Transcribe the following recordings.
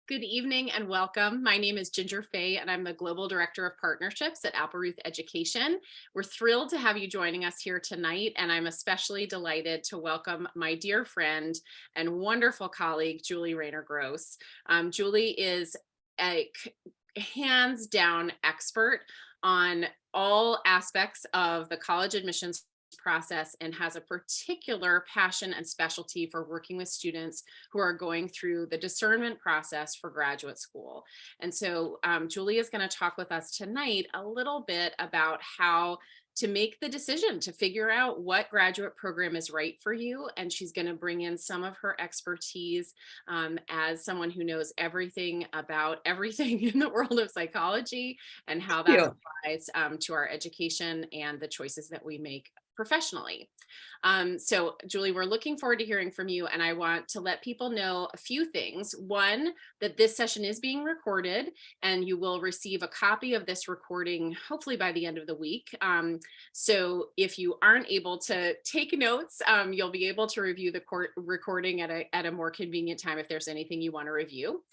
Good evening and welcome. My name is Ginger Fay and I'm the Global Director of Partnerships at Appleruth Education. We're thrilled to have you joining us here tonight, and I'm especially delighted to welcome my dear friend and wonderful colleague, Julie Rayner-Gross. Julie is a hands down expert on all aspects of the college admissions process and has a particular passion and specialty for working with students who are going through the discernment process for graduate school. And so Julie is going to talk with us tonight a little bit about how to make the decision to figure out what graduate program is right for you. And she's going to bring in some of her expertise as someone who knows everything about everything in the world of psychology and how that You. applies to our education and the choices that we make professionally. So Julie, we're looking forward to hearing from you, and I want to let people know a few things. One, that this session is being recorded and you will receive a copy of this recording hopefully by the end of the week. So if you aren't able to take notes, you'll be able to review the recording at a more convenient time if there's anything you want to review.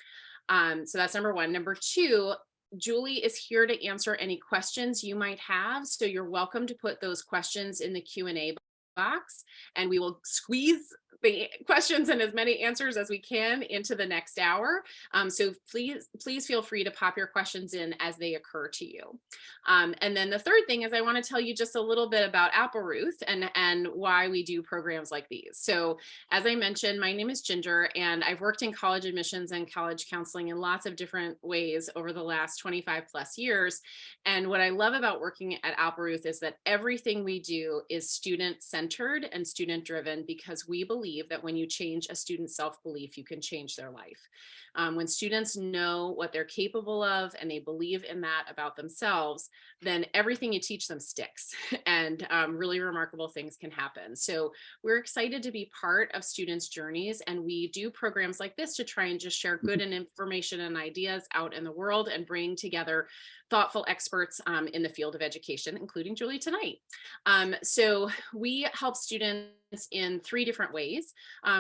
So that's number one. Number two, Julie is here to answer any questions you might have. So you're welcome to put those questions in the Q&A box, and we will squeeze the questions and as many answers as we can into the next hour. So please feel free to pop your questions in as they occur to you. And then the third thing is I want to tell you just a little bit about Appleruth and why we do programs like these. So as I mentioned, my name is Ginger, and I've worked in college admissions and college counseling in lots of different ways over the last 25 plus years. And what I love about working at Appleruth is that everything we do is student-centered and student-driven, because we believe that when you change a student's self-belief, you can change their life. When students know what they're capable of and they believe in that about themselves, then everything you teach them sticks and really remarkable things can happen. So we're excited to be part of students' journeys, and we do programs like this to try and just share good information and ideas out in the world and bring together thoughtful experts in the field of education, including Julie tonight. So we help students in three different ways.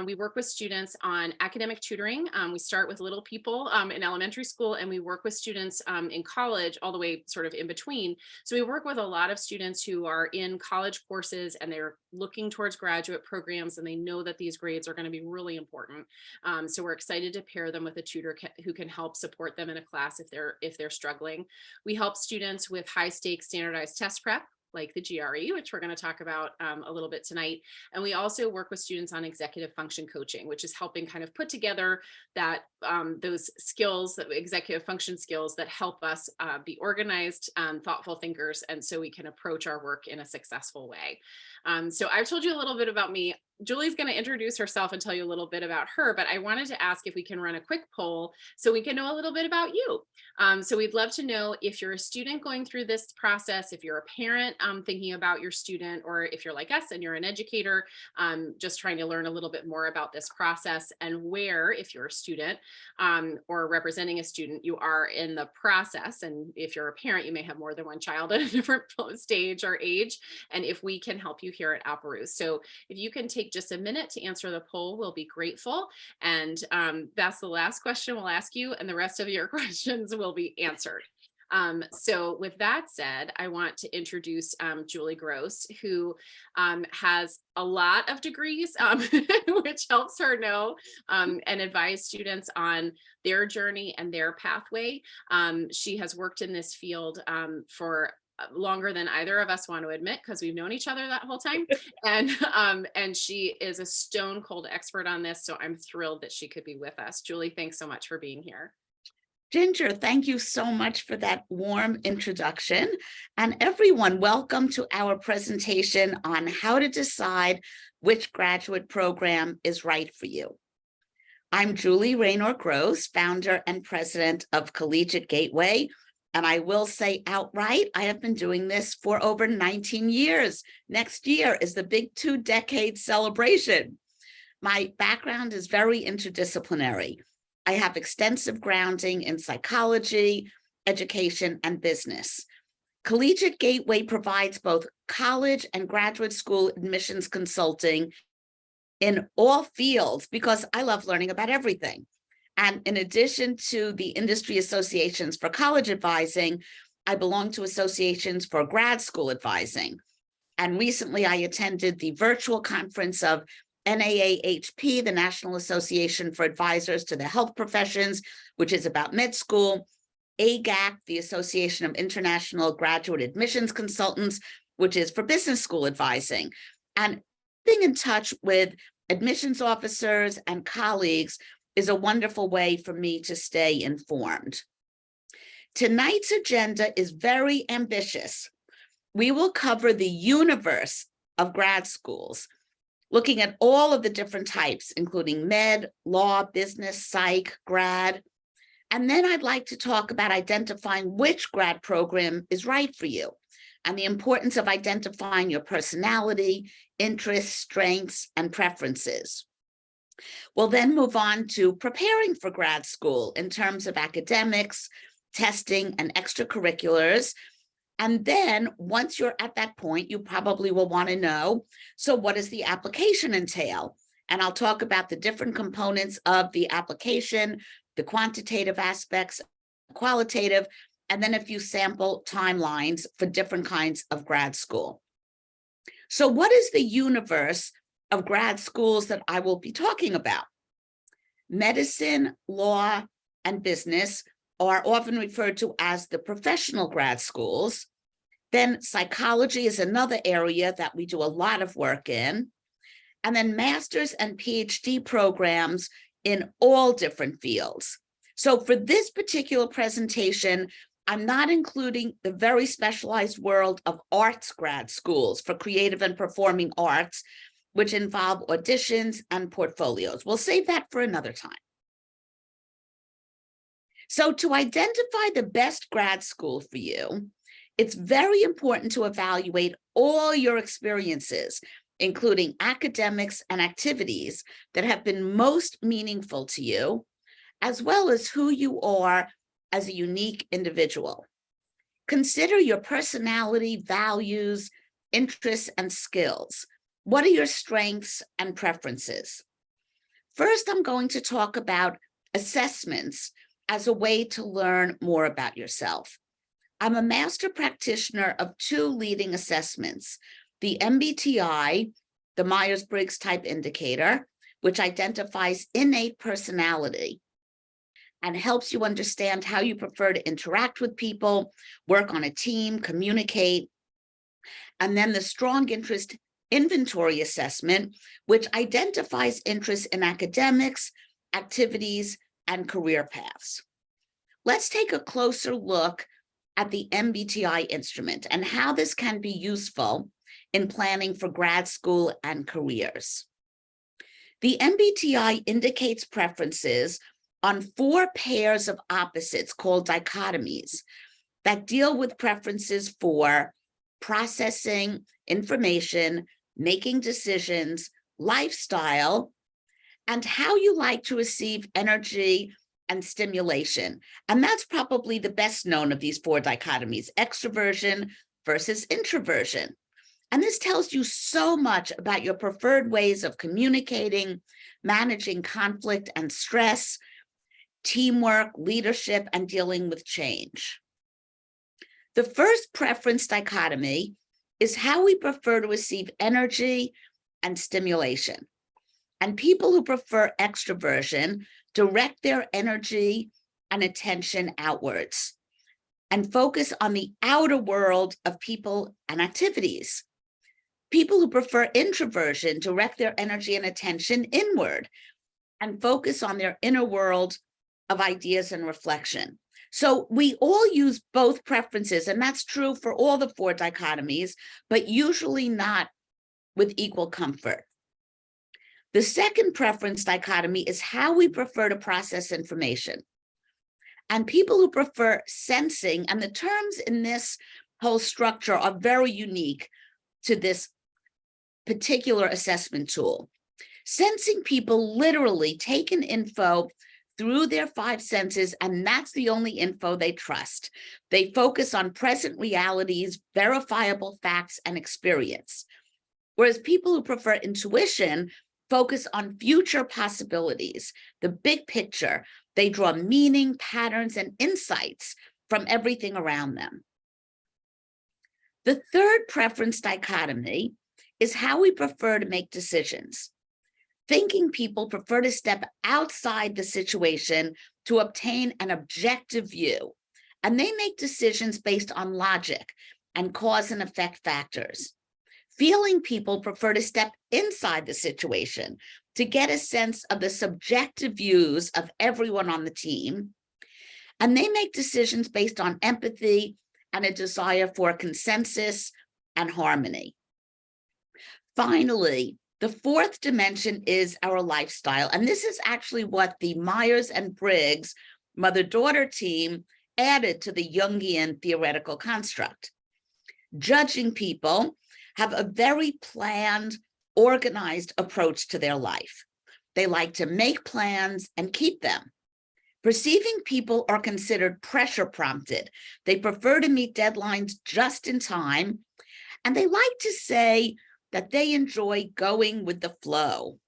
We work with students on academic tutoring. We start with little people in elementary school, and we work with students in college all the way sort of in between. So we work with a lot of students who are in college courses and they're looking towards graduate programs, and they know that these grades are going to be really important. So we're excited to pair them with a tutor who can help support them in a class if they're struggling. We help students with high stakes standardized test prep, like the GRE, which we're going to talk about a little bit tonight. And we also work with students on executive function coaching, which is helping kind of put together that those skills, that executive function skills that help us be organized, thoughtful thinkers, and so we can approach our work in a successful way. So I've told you a little bit about me. Julie's going to introduce herself and tell you a little bit about her, but I wanted to ask if we can run a quick poll so we can know a little bit about you. So we'd love to know if you're a student going through this process, if you're a parent thinking about your student, or if you're like us and you're an educator just trying to learn a little bit more about this process, and where, if you're a student or representing a student, you are in the process. And if you're a parent, you may have more than one child at a different stage or age, and if we can help you here at Appleruth. So if you can take just a minute to answer the poll, we'll be grateful. And that's the last question we'll ask you, and the rest of your questions will be answered. So with that said, I want to introduce Julie Gross, who has a lot of degrees, which helps her know and advise students on their journey and their pathway. She has worked in this field for longer than either of us want to admit, because we've known each other that whole time. And she is a stone cold expert on this. So I'm thrilled that she could be with us. Julie, thanks so much for being here. Ginger, thank you so much for that warm introduction. And everyone, welcome to our presentation on how to decide which graduate program is right for you. I'm Julie Rayner-Gross, founder and president of Collegiate Gateway. And I will say outright, I have been doing this for over 19 years. Next year is the big 2-decade celebration. My background is very interdisciplinary. I have extensive grounding in psychology, education, and business. Collegiate Gateway provides both college and graduate school admissions consulting in all fields because I love learning about everything. And in addition to the industry associations for college advising, I belong to associations for grad school advising. And recently I attended the virtual conference of NAAHP, the National Association for Advisors to the Health Professions, which is about med school, AGAC, the Association of International Graduate Admissions Consultants, which is for business school advising. And being in touch with admissions officers and colleagues is a wonderful way for me to stay informed. Tonight's agenda is very ambitious. We will cover the universe of grad schools, looking at all of the different types, including med, law, business, psych, grad. And then I'd like to talk about identifying which grad program is right for you and the importance of identifying your personality, interests, strengths, and preferences. We'll then move on to preparing for grad school in terms of academics, testing, and extracurriculars. And then once you're at that point, you probably will want to know, so what does the application entail? And I'll talk about the different components of the application, the quantitative aspects, qualitative, and then a few sample timelines for different kinds of grad school. So what is the universe of grad schools that I will be talking about? Medicine, law, and business are often referred to as the professional grad schools. Then psychology is another area that we do a lot of work in. And then master's and PhD programs in all different fields. So for this particular presentation, I'm not including the very specialized world of arts grad schools for creative and performing arts, which involve auditions and portfolios. We'll save that for another time. So to identify the best grad school for you, it's very important to evaluate all your experiences, including academics and activities that have been most meaningful to you, as well as who you are as a unique individual. Consider your personality, values, interests, and skills. What are your strengths and preferences? First, I'm going to talk about assessments as a way to learn more about yourself. I'm a master practitioner of two leading assessments, the MBTI, the Myers-Briggs Type Indicator, which identifies innate personality and helps you understand how you prefer to interact with people, work on a team, communicate. And then the Strong Interest Inventory Assessment, which identifies interests in academics, activities, and career paths. Let's take a closer look at the MBTI instrument and how this can be useful in planning for grad school and careers. The MBTI indicates preferences on 4 pairs of opposites called dichotomies that deal with preferences for processing information, making decisions, lifestyle, and how you like to receive energy and stimulation. And that's probably the best known of these 4 dichotomies, extroversion versus introversion. And this tells you so much about your preferred ways of communicating, managing conflict and stress, teamwork, leadership, and dealing with change. The first preference dichotomy is how we prefer to receive energy and stimulation. And people who prefer extroversion direct their energy and attention outwards and focus on the outer world of people and activities. People who prefer introversion direct their energy and attention inward and focus on their inner world of ideas and reflection. So we all use both preferences, and that's true for all the 4 dichotomies, but usually not with equal comfort. The second preference dichotomy is how we prefer to process information. And people who prefer sensing, and the terms in this whole structure are very unique to this particular assessment tool. Sensing people literally take in info through their 5 senses, and that's the only info they trust. They focus on present realities, verifiable facts, and experience. Whereas people who prefer intuition focus on future possibilities, the big picture, They draw meaning, patterns, and insights from everything around them. The third preference dichotomy is how we prefer to make decisions. Thinking people prefer to step outside the situation to obtain an objective view, and they make decisions based on logic and cause and effect factors. Feeling people prefer to step inside the situation to get a sense of the subjective views of everyone on the team, and they make decisions based on empathy and a desire for consensus and harmony. Finally, the fourth dimension is our lifestyle, and this is actually what the Myers and Briggs mother-daughter team added to the Jungian theoretical construct. Judging people have a very planned, organized approach to their life. They like to make plans and keep them. Perceiving people are considered pressure prompted. They prefer to meet deadlines just in time, and they like to say that they enjoy going with the flow.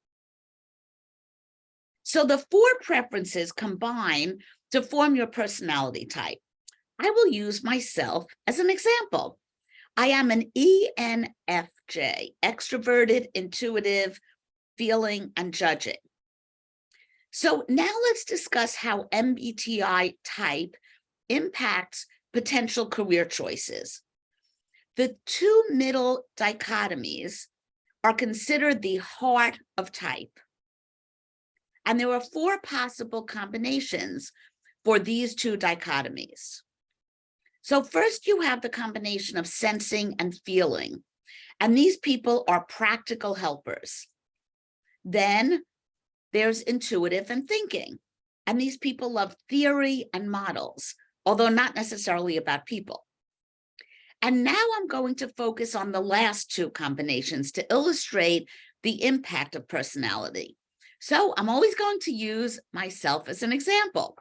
So the four preferences combine to form your personality type. I will use myself as an example. I am an ENFJ, extroverted, intuitive, feeling, and judging. So now let's discuss how MBTI type impacts potential career choices. The two middle dichotomies are considered the heart of type. And there are four possible combinations for these two dichotomies. So first you have the combination of sensing and feeling, and these people are practical helpers. Then there's intuitive and thinking, and these people love theory and models, although not necessarily about people. And now I'm going to focus on the last two combinations to illustrate the impact of personality. So I'm always going to use myself as an example.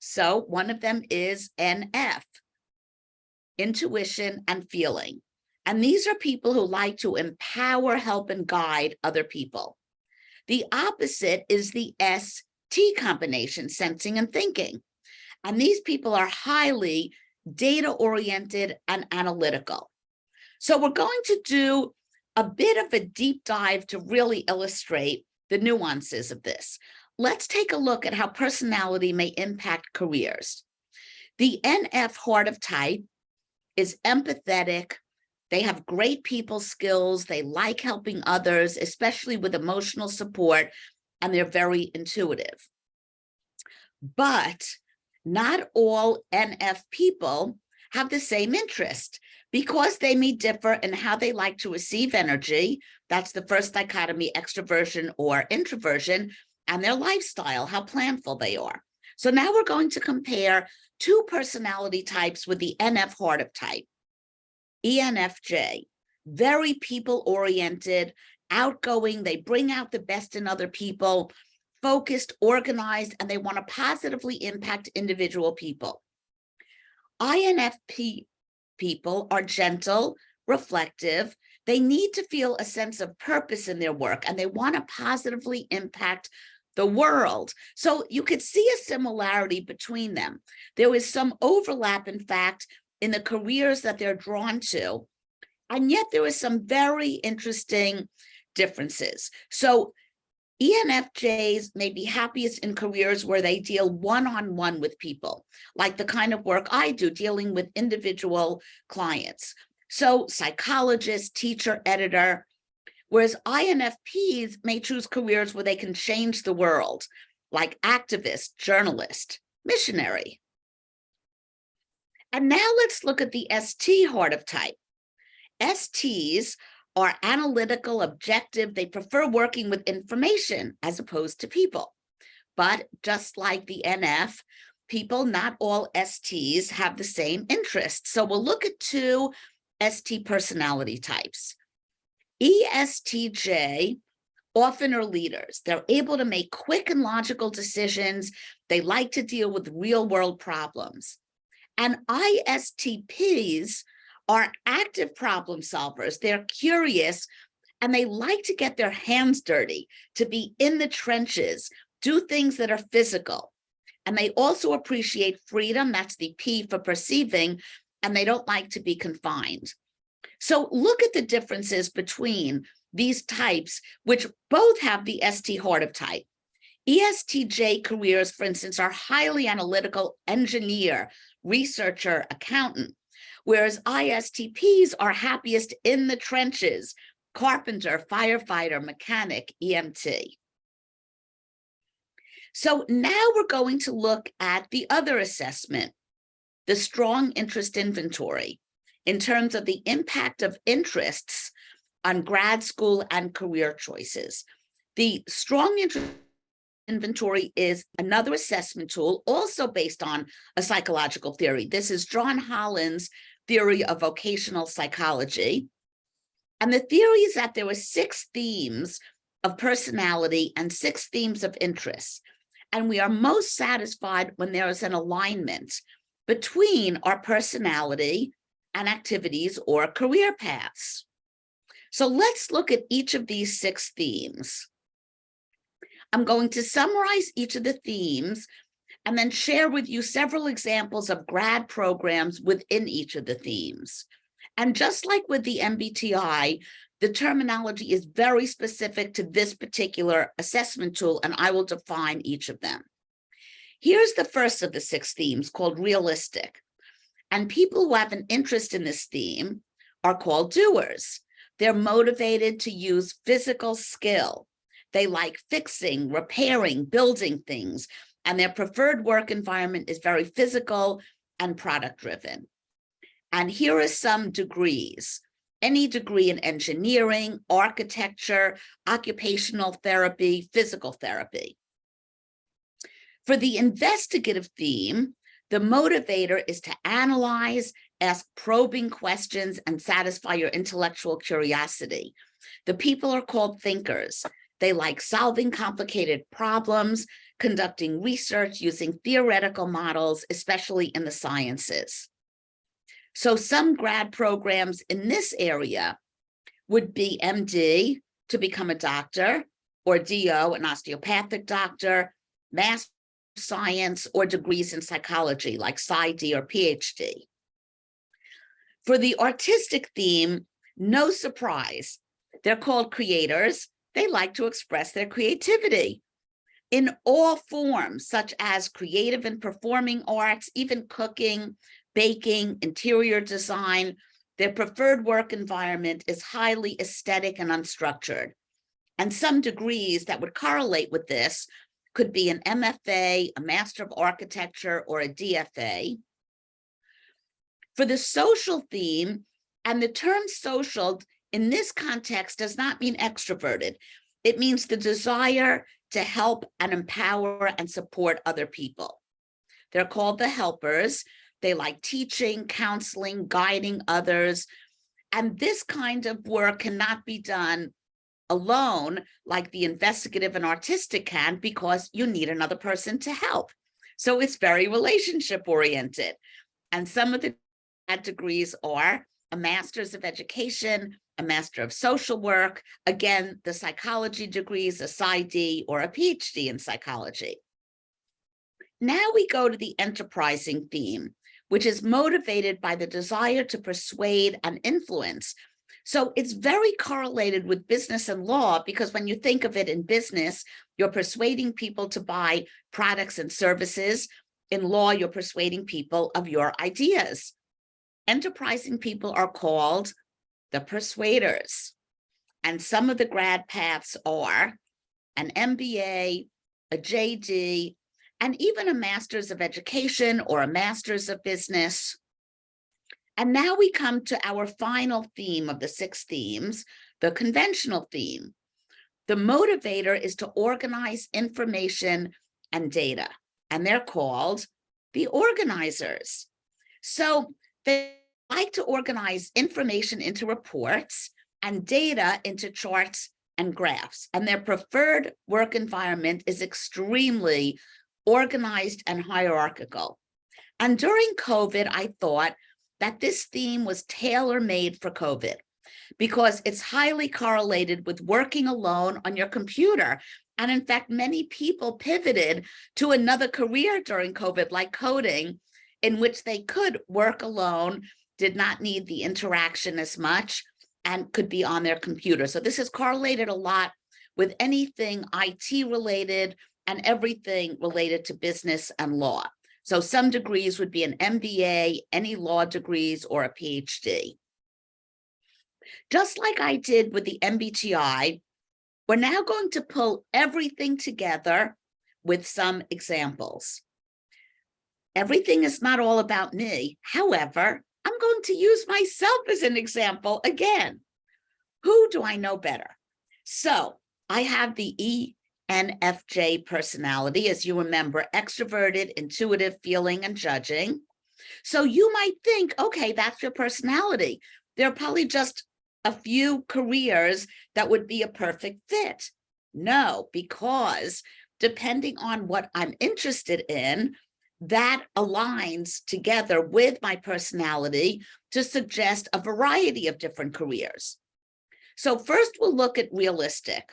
So one of them is NF, intuition and feeling. And these are people who like to empower, help, and guide other people. The opposite is the ST combination, sensing and thinking. And these people are highly data-oriented and analytical. So we're going to do a bit of a deep dive to really illustrate the nuances of this. Let's take a look at how personality may impact careers. The NF heart of type is empathetic. They have great people skills. They like helping others, especially with emotional support, and they're very intuitive. But not all NF people have the same interest because they may differ in how they like to receive energy. That's the first dichotomy, extroversion or introversion, and their lifestyle, how planful they are. So now we're going to compare two personality types with the NF heart of type. ENFJ, very people-oriented, outgoing, they bring out the best in other people, focused, organized, and they want to positively impact individual people. INFP people are gentle, reflective, they need to feel a sense of purpose in their work, and they want to positively impact the world. So you could see a similarity between them. There is some overlap, in fact, in the careers that they're drawn to, and yet there is some very interesting differences. So ENFJs may be happiest in careers where they deal one-on-one with people, like the kind of work I do, dealing with individual clients. So psychologist, teacher, editor, whereas INFPs may choose careers where they can change the world, like activist, journalist, missionary. And now let's look at the ST heart of type. STs are analytical, objective. They prefer working with information as opposed to people. But just like the NF, people, not all STs have the same interests. So we'll look at two ST personality types. ESTJ often are leaders. They're able to make quick and logical decisions. They like to deal with real-world problems. And ISTPs are active problem solvers. They're curious, and they like to get their hands dirty, to be in the trenches, do things that are physical. And they also appreciate freedom. That's the P for perceiving, and they don't like to be confined. So look at the differences between these types, which both have the ST heart of type. ESTJ careers, for instance, are highly analytical, engineer, researcher, accountant, whereas ISTPs are happiest in the trenches, carpenter, firefighter, mechanic, EMT. So now we're going to look at the other assessment, the strong interest inventory, in terms of the impact of interests on grad school and career choices. The strong interest inventory is another assessment tool, also based on a psychological theory. This is John Holland's theory of vocational psychology. And the theory is that there were 6 themes of personality and 6 themes of interest. And we are most satisfied when there is an alignment between our personality and activities or career paths. So let's look at each of these 6 themes. I'm going to summarize each of the themes and then share with you several examples of grad programs within each of the themes. And just like with the MBTI, the terminology is very specific to this particular assessment tool, and I will define each of them. Here's the first of the 6 themes, called realistic. And people who have an interest in this theme are called doers. They're motivated to use physical skill. They like fixing, repairing, building things, and their preferred work environment is very physical and product-driven. And here are some degrees. Any degree in engineering, architecture, occupational therapy, physical therapy. For the investigative theme, the motivator is to analyze, ask probing questions, and satisfy your intellectual curiosity. The people are called thinkers. They like solving complicated problems, conducting research using theoretical models, especially in the sciences. So some grad programs in this area would be MD, to become a doctor, or DO, an osteopathic doctor, master science, or degrees in psychology like PsyD or PhD. For the artistic theme, no surprise, they're called creators. They like to express their creativity in all forms, such as creative and performing arts, even cooking, baking, interior design. Their preferred work environment is highly aesthetic and unstructured. And some degrees that would correlate with this could be an MFA, a Master of Architecture, or a DFA. For the social theme, and the term social in this context does not mean extroverted. It means the desire to help and empower and support other people. They're called the helpers. They like teaching, counseling, guiding others. And this kind of work cannot be done alone like the investigative and artistic can, because you need another person to help. So it's very relationship oriented. And some of the degrees are a Master's of Education, a Master of Social Work, again, the psychology degrees, a PsyD or a PhD in psychology. Now we go to the enterprising theme, which is motivated by the desire to persuade and influence. So it's very correlated with business and law, because when you think of it in business, you're persuading people to buy products and services. In law, you're persuading people of your ideas. Enterprising people are called the persuaders. And some of the grad paths are an MBA, a JD, and even a Master's of Education or a Master's of Business. And now we come to our final theme of the 6 themes, the conventional theme. The motivator is to organize information and data, and they're called the organizers. So they like to organize information into reports and data into charts and graphs, and their preferred work environment is extremely organized and hierarchical. And during COVID, I thought that this theme was tailor-made for COVID. because it's highly correlated with working alone on your computer. And in fact, many people pivoted to another career during COVID, like coding, in which they could work alone, did not need the interaction as much, and could be on their computer. So this is correlated a lot with anything IT related and everything related to business and law. So some degrees would be an MBA, any law degrees, or a PhD. Just like I did with the MBTI, we're now going to pull everything together with some examples. Everything is not all about me. However, I'm going to use myself as an example again. Who do I know better? So I have the ENFJ personality, as you remember, extroverted, intuitive, feeling, and judging. So you might think, okay, that's your personality. There are probably just a few careers that would be a perfect fit. No, because depending on what I'm interested in, that aligns together with my personality to suggest a variety of different careers. So first we'll look at realistic,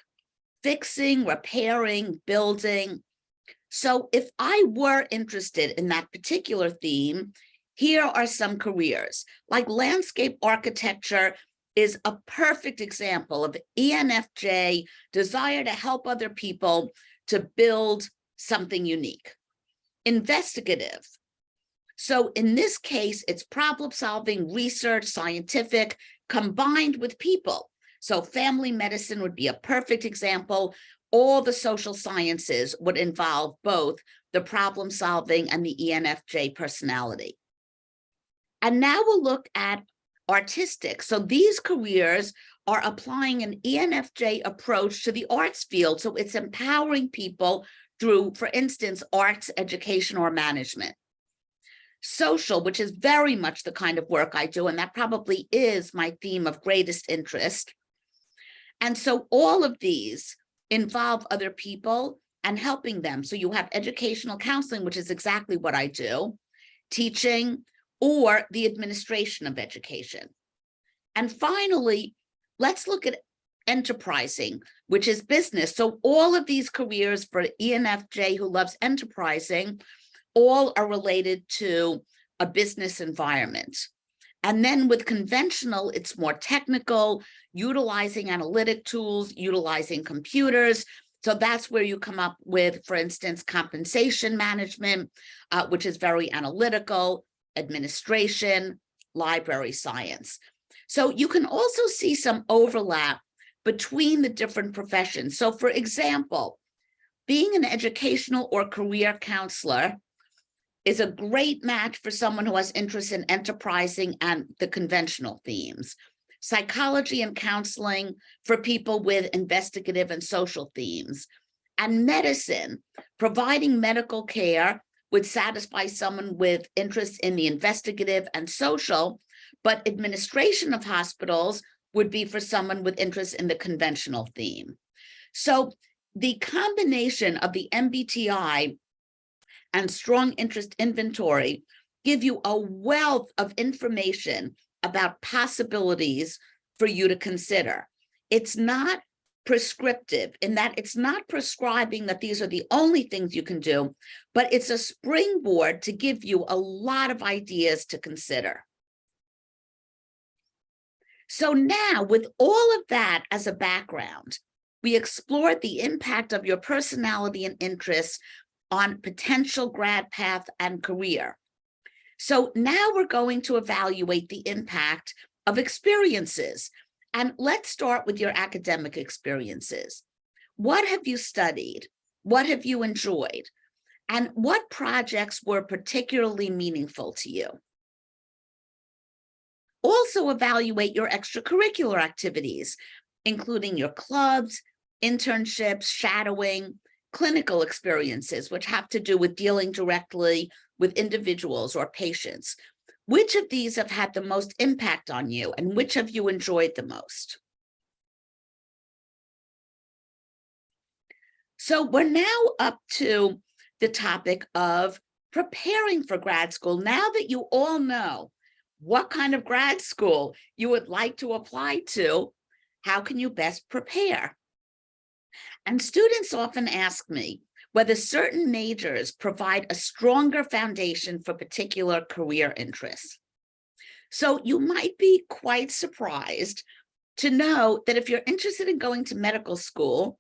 fixing, repairing, building. So if I were interested in that particular theme, here are some careers. Like landscape architecture is a perfect example of ENFJ desire to help other people to build something unique. Investigative. So in this case, it's problem solving, research, scientific, combined with people. So family medicine would be a perfect example. All the social sciences would involve both the problem solving and the ENFJ personality. And now we'll look at artistic. So these careers are applying an ENFJ approach to the arts field. So it's empowering people through, for instance, arts education or management. Social, which is very much the kind of work I do, and that probably is my theme of greatest interest. And so all of these involve other people and helping them. So you have educational counseling, which is exactly what I do, teaching, or the administration of education. And finally, let's look at enterprising, which is business. So all of these careers for ENFJ who loves enterprising, all are related to a business environment. And then with conventional, it's more technical, utilizing analytic tools, utilizing computers. So that's where you come up with, for instance, compensation management, which is very analytical, administration, library science. So you can also see some overlap between the different professions. So for example, being an educational or career counselor is a great match for someone who has interest in enterprising and the conventional themes. Psychology and counseling for people with investigative and social themes. And medicine, providing medical care would satisfy someone with interest in the investigative and social, but administration of hospitals would be for someone with interest in the conventional theme. So the combination of the MBTI and strong interest inventory give you a wealth of information about possibilities for you to consider. It's not prescriptive in that it's not prescribing that these are the only things you can do, but it's a springboard to give you a lot of ideas to consider. So now, with all of that as a background, we explored the impact of your personality and interests on potential grad path and career. So now we're going to evaluate the impact of experiences. And let's start with your academic experiences. What have you studied? What have you enjoyed? And what projects were particularly meaningful to you? Also evaluate your extracurricular activities, including your clubs, internships, shadowing, clinical experiences, which have to do with dealing directly with individuals or patients. Which of these have had the most impact on you, and which have you enjoyed the most? So we're now up to the topic of preparing for grad school. Now that you all know what kind of grad school you would like to apply to, how can you best prepare? And students often ask me whether certain majors provide a stronger foundation for particular career interests. So you might be quite surprised to know that if you're interested in going to medical school,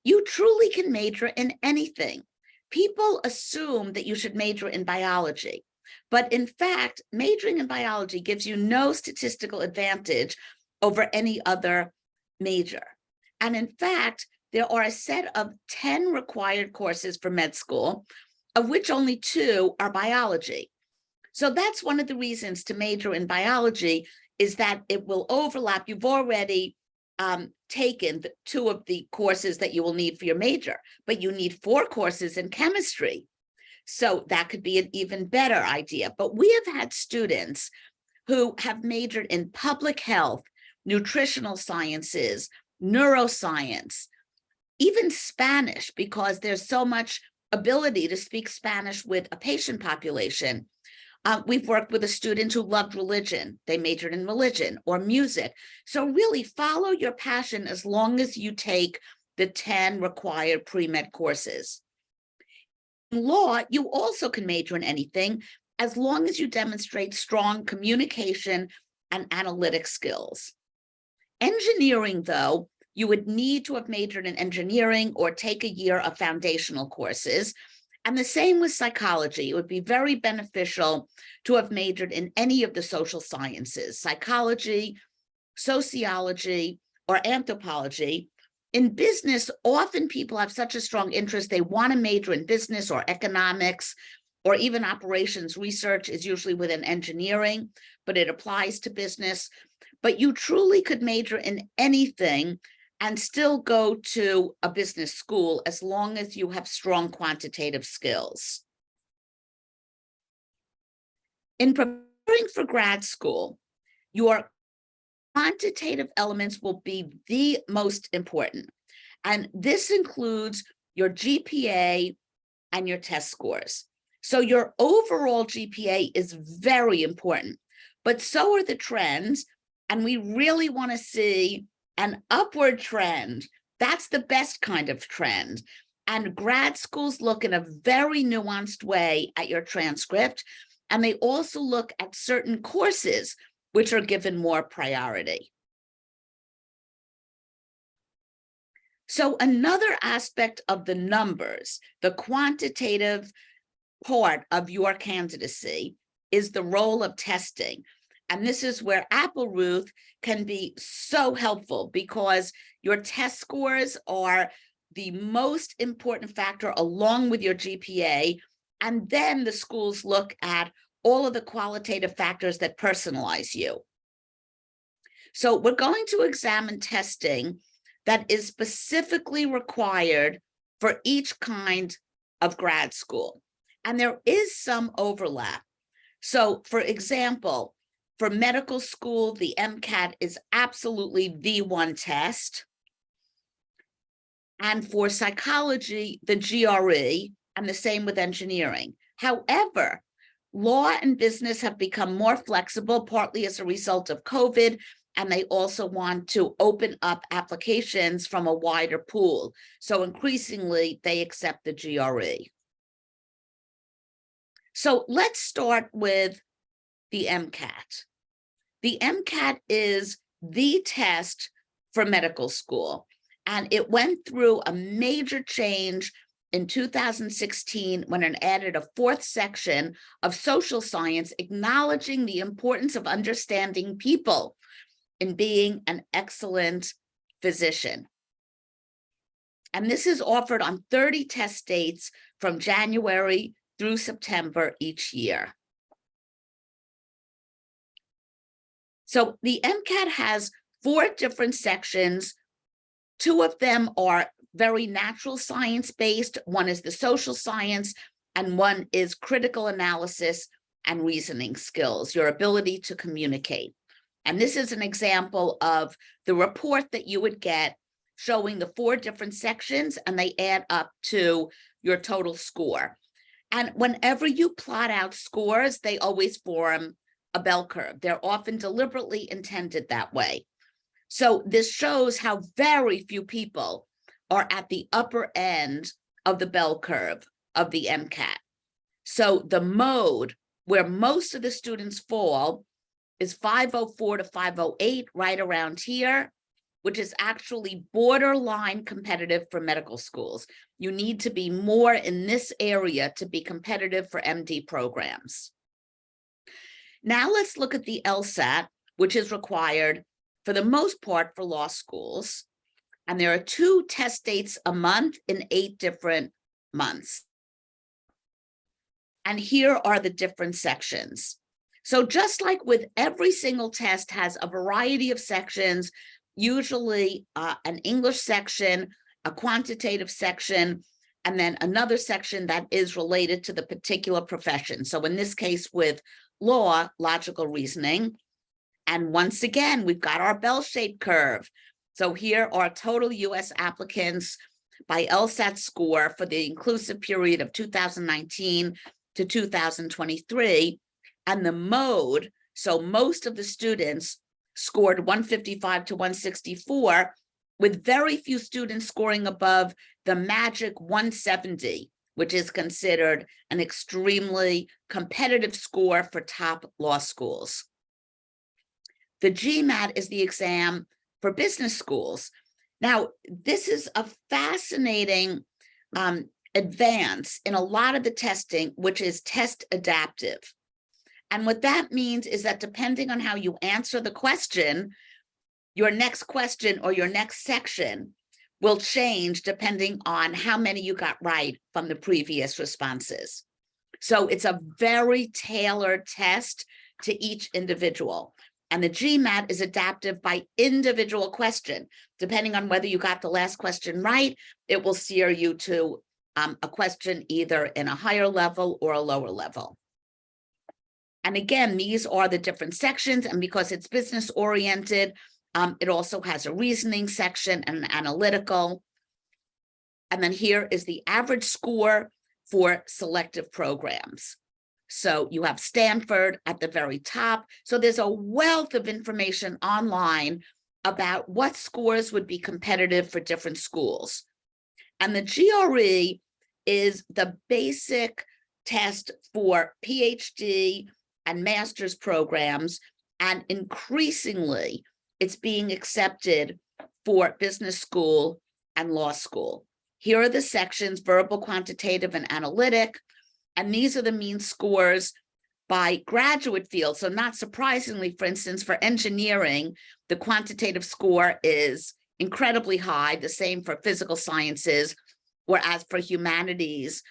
you truly can major in anything. People assume that you should major in biology, but in fact, majoring in biology gives you no statistical advantage over any other major. And in fact, there are a set of 10 required courses for med school, of which only 2 are biology. So that's one of the reasons to major in biology, is that it will overlap. You've already taken 2 of the courses that you will need for your major, but you need 4 courses in chemistry. So that could be an even better idea. But we have had students who have majored in public health, nutritional sciences, neuroscience, even Spanish, because there's so much ability to speak Spanish with a patient population. We've worked with a student who loved religion. They majored in religion or music. So really follow your passion as long as you take the 10 required pre-med courses. In law, you also can major in anything as long as you demonstrate strong communication and analytic skills. Engineering, though, you would need to have majored in engineering or take a year of foundational courses. And the same with psychology. It would be very beneficial to have majored in any of the social sciences, psychology, sociology, or anthropology. In business, often people have such a strong interest, they want to major in business or economics, or even operations research is usually within engineering, but it applies to business. But you truly could major in anything and still go to a business school as long as you have strong quantitative skills. In preparing for grad school, your quantitative elements will be the most important. And this includes your GPA and your test scores. So your overall GPA is very important, but so are the trends. And we really want to see an upward trend. That's the best kind of trend. And grad schools look in a very nuanced way at your transcript. And they also look at certain courses which are given more priority. So another aspect of the numbers, the quantitative part of your candidacy, is the role of testing. And this is where Appleruth can be so helpful, because your test scores are the most important factor along with your GPA. And then the schools look at all of the qualitative factors that personalize you. So we're going to examine testing that is specifically required for each kind of grad school. And there is some overlap. So for example, for medical school, the MCAT is absolutely the one test. And for psychology, the GRE, and the same with engineering. However, law and business have become more flexible, partly as a result of COVID, and they also want to open up applications from a wider pool. So increasingly, they accept the GRE. So let's start with the MCAT. The MCAT is the test for medical school, and it went through a major change in 2016 when it added a 4th section of social science, acknowledging the importance of understanding people in being an excellent physician. And this is offered on 30 test dates from January through September each year. So the MCAT has 4 different sections. 2 of them are very natural science based. One is the social science, and one is critical analysis and reasoning skills, your ability to communicate. And this is an example of the report that you would get showing the 4 different sections, and they add up to your total score. And whenever you plot out scores, they always form a bell curve. They're often deliberately intended that way. So this shows how very few people are at the upper end of the bell curve of the MCAT. So the mode where most of the students fall is 504 to 508, right around here, which is actually borderline competitive for medical schools. You need to be more in this area to be competitive for MD programs. Now let's look at the LSAT, which is required for the most part for law schools. And there are 2 test dates a month in 8 different months. And here are the different sections. So just like with every single test has a variety of sections, usually an English section, a quantitative section, and then another section that is related to the particular profession. So in this case with law, logical reasoning. And once again, we've got our bell-shaped curve. So here are total US applicants by LSAT score for the inclusive period of 2019 to 2023. And the mode, so most of the students scored 155 to 164, with very few students scoring above the magic 170, which is considered an extremely competitive score for top law schools. The GMAT is the exam for business schools. Now, this is a fascinating advance in a lot of the testing, which is test adaptive. And what that means is that depending on how you answer the question, your next question or your next section will change depending on how many you got right from the previous responses. So it's a very tailored test to each individual. And the GMAT is adaptive by individual question. Depending on whether you got the last question right, it will steer you to a question either in a higher level or a lower level. And again, these are the different sections. And because it's business oriented, it also has a reasoning section and an analytical. And then here is the average score for selective programs. So you have Stanford at the very top. So there's a wealth of information online about what scores would be competitive for different schools. And the GRE is the basic test for PhD and master's programs. And increasingly, it's being accepted for business school and law school. Here are the sections: verbal, quantitative, and analytic. And these are the mean scores by graduate field. So not surprisingly, for instance, for engineering, the quantitative score is incredibly high, the same for physical sciences, whereas for humanities,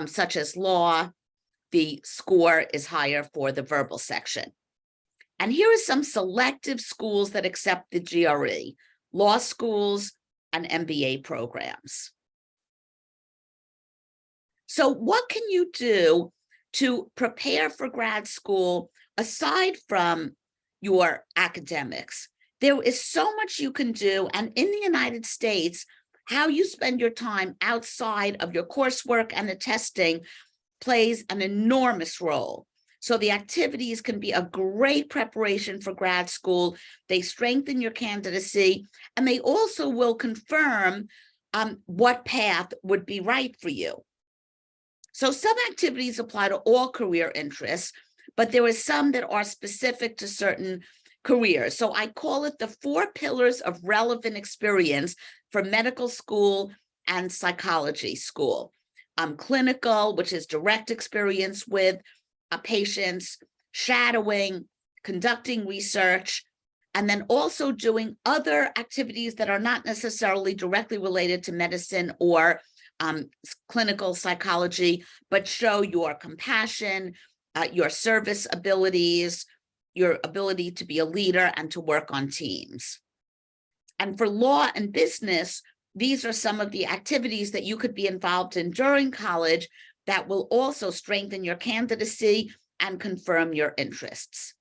such as law, the score is higher for the verbal section. And here are some selective schools that accept the GRE: law schools and MBA programs. So what can you do to prepare for grad school aside from your academics? There is so much you can do. And in the United States, how you spend your time outside of your coursework and the testing plays an enormous role. So the activities can be a great preparation for grad school. They strengthen your candidacy, and they also will confirm what path would be right for you. So some activities apply to all career interests, but there are some that are specific to certain careers. So I call it the 4 pillars of relevant experience for medical school and psychology school. Clinical, which is direct experience with patients, shadowing, conducting research, and then also doing other activities that are not necessarily directly related to medicine or clinical psychology, but show your compassion, your service abilities, your ability to be a leader and to work on teams. And for law and business, these are some of the activities that you could be involved in during college that will also strengthen your candidacy and confirm your interests.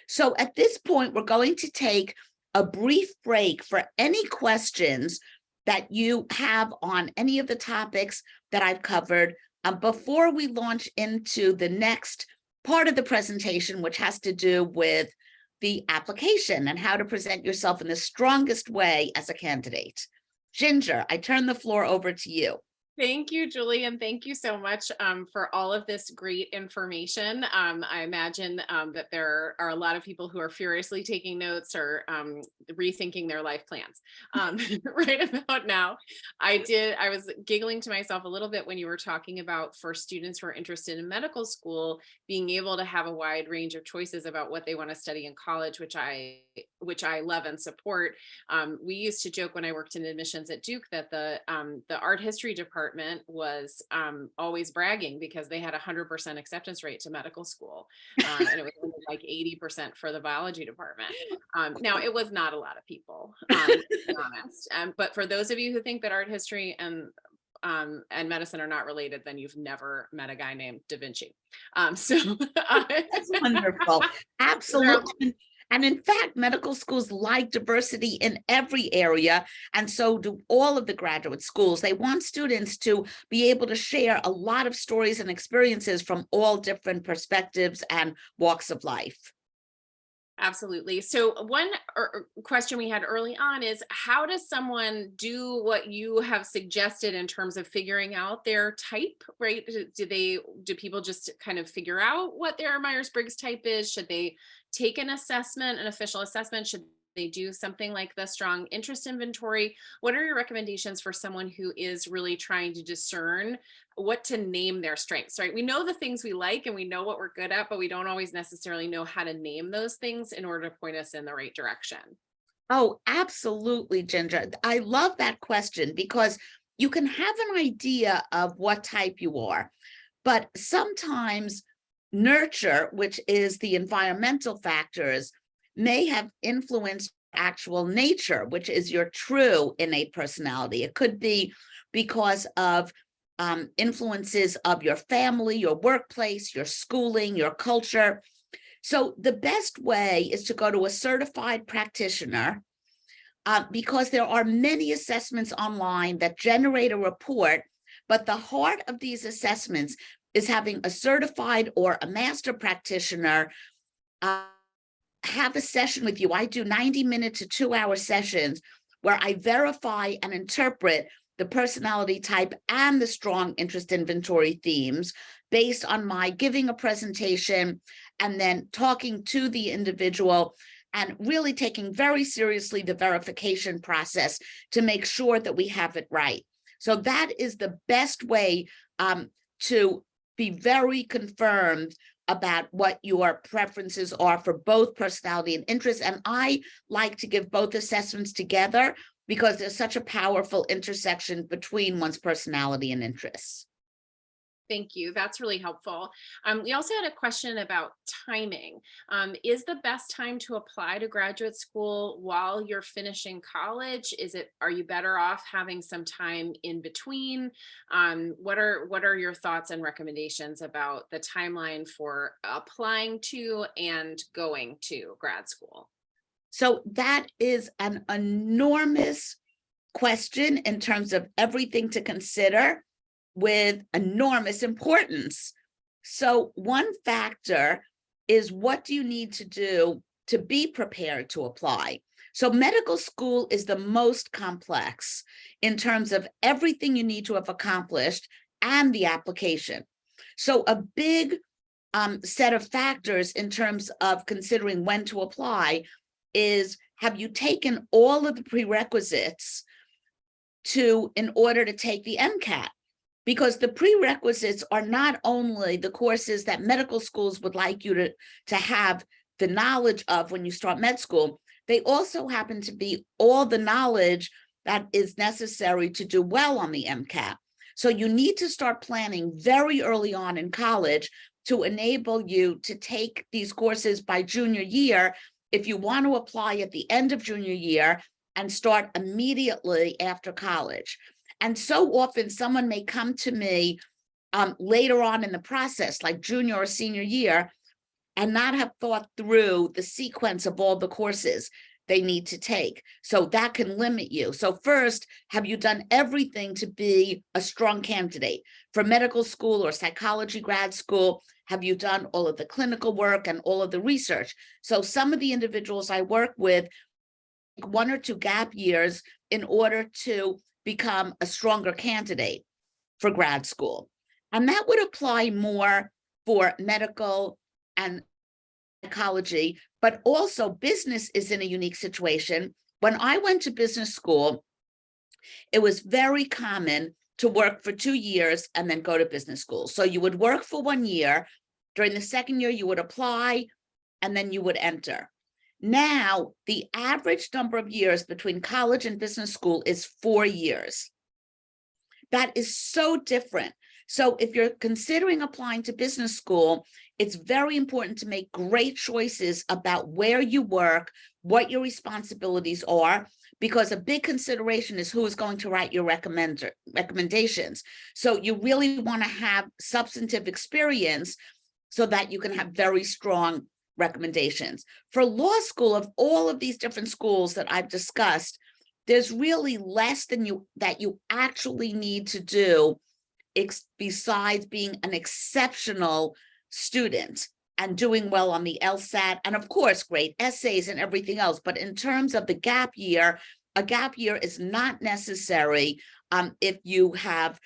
So at this point, we're going to take a brief break for any questions that you have on any of the topics that I've covered before we launch into the next part of the presentation, which has to do with the application and how to present yourself in the strongest way as a candidate. Ginger, I turn the floor over to you. Thank you, Julie, and thank you so much for all of this great information. I imagine that there are a lot of people who are furiously taking notes or rethinking their life plans right about now. I was giggling to myself a little bit when you were talking about for students who are interested in medical school, being able to have a wide range of choices about what they want to study in college, which I love and support. We used to joke when I worked in admissions at Duke that the art history department was always bragging because they had 100% acceptance rate to medical school, and it was only like 80% for the biology department. Now it was not a lot of people, to be honest. But for those of you who think that art history and medicine are not related, then you've never met a guy named Da Vinci. That's wonderful. Absolutely. And in fact, medical schools like diversity in every area, and so do all of the graduate schools. They want students to be able to share a lot of stories and experiences from all different perspectives and walks of life. Absolutely. So one question we had early on is, how does someone do what you have suggested in terms of figuring out their type, right? Do people just kind of figure out what their Myers-Briggs type is? Should they take an assessment, an official assessment? Should they do something like the strong interest inventory? What are your recommendations for someone who is really trying to discern what to name their strengths, right? We know the things we like and we know what we're good at, but we don't always necessarily know how to name those things in order to point us in the right direction. Oh, absolutely, Ginger. I love that question because you can have an idea of what type you are, but sometimes nurture, which is the environmental factors, may have influenced actual nature, which is your true innate personality. It could be because of influences of your family, your workplace, your schooling, your culture. So the best way is to go to a certified practitioner because there are many assessments online that generate a report, but the heart of these assessments is having a certified or a master practitioner have a session with you. I do 90-minute to 2-hour sessions where I verify and interpret the personality type and the strong interest inventory themes based on my giving a presentation and then talking to the individual and really taking very seriously the verification process to make sure that we have it right. So that is the best way to be very confirmed about what your preferences are for both personality and interest. And I like to give both assessments together because there's such a powerful intersection between one's personality and interests. Thank you. That's really helpful. We also had a question about timing. Is the best time to apply to graduate school while you're finishing college? Are you better off having some time in between? What are your thoughts and recommendations about the timeline for applying to and going to grad school? So that is an enormous question in terms of everything to consider with enormous importance. So one factor is, what do you need to do to be prepared to apply? So medical school is the most complex in terms of everything you need to have accomplished and the application. So a big set of factors in terms of considering when to apply is, have you taken all of the prerequisites in order to take the MCAT? Because the prerequisites are not only the courses that medical schools would like you to have the knowledge of when you start med school, they also happen to be all the knowledge that is necessary to do well on the MCAT. So you need to start planning very early on in college to enable you to take these courses by junior year if you want to apply at the end of junior year and start immediately after college. And so often someone may come to me later on in the process, like junior or senior year, and not have thought through the sequence of all the courses they need to take. So that can limit you. So first, have you done everything to be a strong candidate for medical school or psychology grad school? Have you done all of the clinical work and all of the research? So some of the individuals I work with, 1 or 2 gap years in order to become a stronger candidate for grad school. And that would apply more for medical and psychology, but also business is in a unique situation. When I went to business school, it was very common to work for 2 years and then go to business school. So you would work for 1 year. During the second year, you would apply, and then you would enter. Now, the average number of years between college and business school is 4 years. That is so different. So if you're considering applying to business school, it's very important to make great choices about where you work, what your responsibilities are, because a big consideration is who is going to write your recommendations. So you really want to have substantive experience so that you can have very strong recommendations. For law school, of all of these different schools that I've discussed, there's really less than that you actually need to do besides being an exceptional student and doing well on the LSAT, and of course, great essays and everything else. But in terms of the gap year, a gap year is not necessary if you have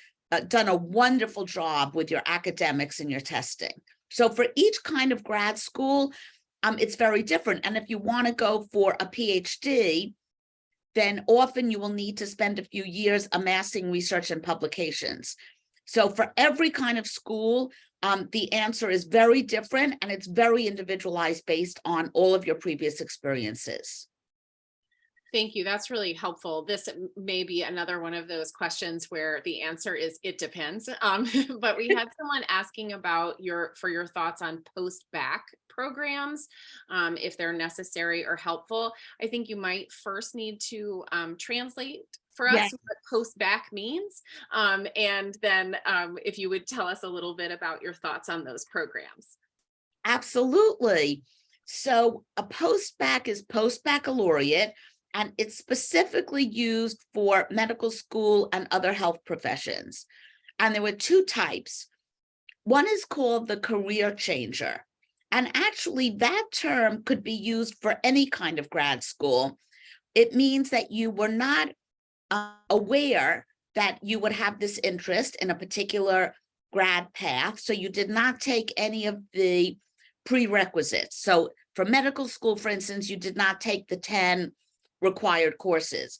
done a wonderful job with your academics and your testing. So for each kind of grad school, it's very different. And if you want to go for a PhD, then often you will need to spend a few years amassing research and publications. So for every kind of school, the answer is very different, and it's very individualized based on all of your previous experiences. Thank you. That's really helpful. This may be another one of those questions where the answer is it depends. But we had someone asking about your thoughts on post-bac programs, if they're necessary or helpful. I think you might first need to translate for us Yes. what post-bac means. And then if you would tell us a little bit about your thoughts on those programs. Absolutely. So a post-bac is post-baccalaureate, and it's specifically used for medical school and other health professions. And there were 2 types. One is called the career changer. And actually, that term could be used for any kind of grad school. It means that you were not aware that you would have this interest in a particular grad path. So you did not take any of the prerequisites. So for medical school, for instance, you did not take the 10 required courses.